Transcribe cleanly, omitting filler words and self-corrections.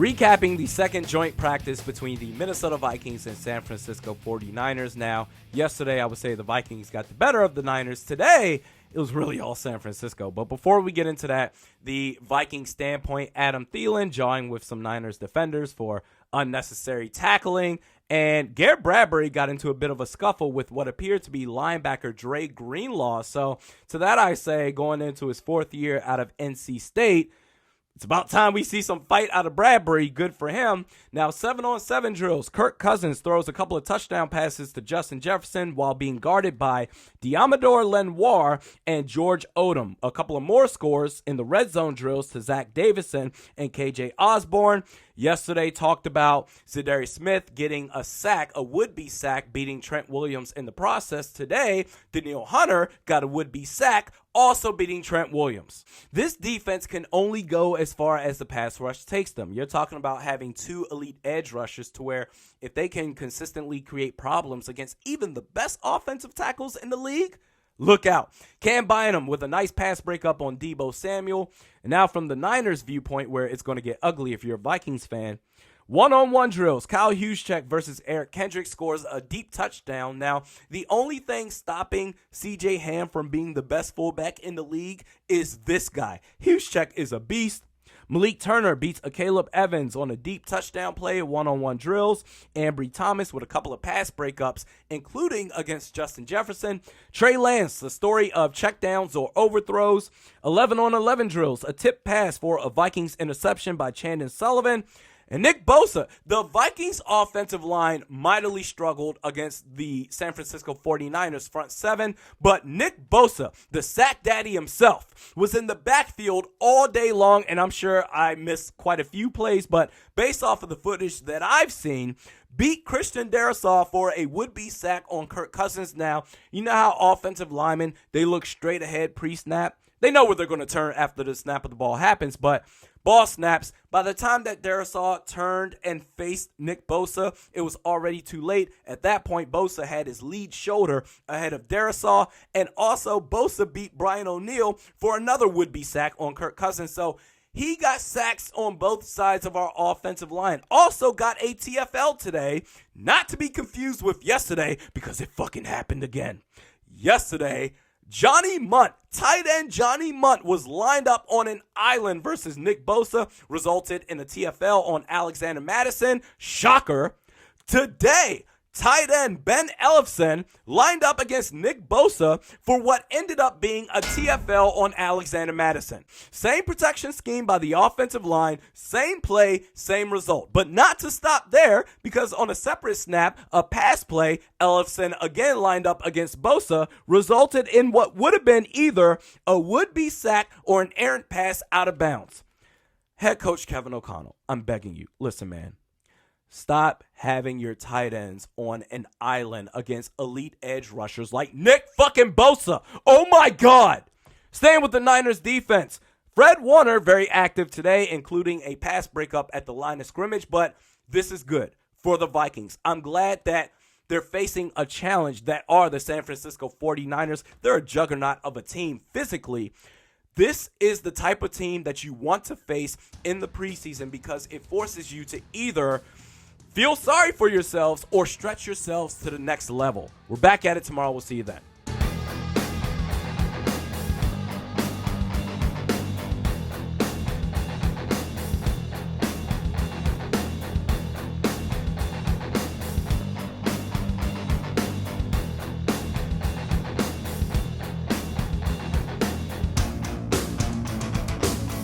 Recapping the second joint practice between the Minnesota Vikings and San Francisco 49ers. Now, yesterday I would say the Vikings got the better of the Niners. Today, it was really all San Francisco. But before we get into that, the Vikings standpoint, Adam Thielen jawing with some Niners defenders for unnecessary tackling. And Garrett Bradbury got into a bit of a scuffle with what appeared to be linebacker Dre Greenlaw. So to that I say, going into his fourth year out of NC State, it's about time we see some fight out of Bradbury. Good for him. Now, 7-on-7 drills. Kirk Cousins throws a couple of touchdown passes to Justin Jefferson while being guarded by Diamador Lenoir and George Odom. A couple of more scores in the red zone drills to Zach Davison and KJ Osborne. Yesterday talked about Za'Darius Smith getting a sack, a would-be sack, beating Trent Williams in the process. Today, Danielle Hunter got a would-be sack, also beating Trent Williams. This defense can only go as far as the pass rush takes them. You're talking about having two elite edge rushers to where if they can consistently create problems against even the best offensive tackles in the league, look out. Cam Bynum with a nice pass breakup on Deebo Samuel. And now from the Niners viewpoint, where it's going to get ugly if you're a Vikings fan, one-on-one drills. Kyle Juszczyk versus Eric Kendrick scores a deep touchdown. Now, the only thing stopping C.J. Ham from being the best fullback in the league is this guy. Juszczyk is a beast. Malik Turner beats Caleb Evans on a deep touchdown play, one-on-one drills. Ambry Thomas with a couple of pass breakups, including against Justin Jefferson. Trey Lance, the story of checkdowns or overthrows. 11-on-11 drills, a tip pass for a Vikings interception by Chandon Sullivan. And Nick Bosa, the Vikings offensive line mightily struggled against the San Francisco 49ers front seven, but Nick Bosa, the sack daddy himself, was in the backfield all day long, and I'm sure I missed quite a few plays, but based off of the footage that I've seen, beat Christian Darrisaw for a would-be sack on Kirk Cousins. Now, you know how offensive linemen, they look straight ahead pre-snap? They know where they're going to turn after the snap of the ball happens, but ball snaps. By the time that Darrisaw turned and faced Nick Bosa, it was already too late. At that point, Bosa had his lead shoulder ahead of Darrisaw, and also Bosa beat Brian O'Neill for another would-be sack on Kirk Cousins. So he got sacks on both sides of our offensive line. Also got a TFL today, not to be confused with yesterday, because it fucking happened again. Yesterday, Johnny Munt, tight end Johnny Munt, was lined up on an island versus Nick Bosa, resulted in a TFL on Alexander Madison. Shocker. Today, tight end Ben Ellefson lined up against Nick Bosa for what ended up being a TFL on Alexander Madison. Same protection scheme by the offensive line, same play, same result. But not to stop there, because on a separate snap, a pass play, Ellefson again lined up against Bosa, resulted in what would have been either a would-be sack or an errant pass out of bounds. Head coach Kevin O'Connell, I'm begging you, listen, man. Stop having your tight ends on an island against elite edge rushers like Nick fucking Bosa. Oh my God. Staying with the Niners defense. Fred Warner, very active today, including a pass breakup at the line of scrimmage, but this is good for the Vikings. I'm glad that they're facing a challenge that are the San Francisco 49ers. They're a juggernaut of a team physically. This is the type of team that you want to face in the preseason because it forces you to either feel sorry for yourselves or stretch yourselves to the next level. We're back at it tomorrow. We'll see you then.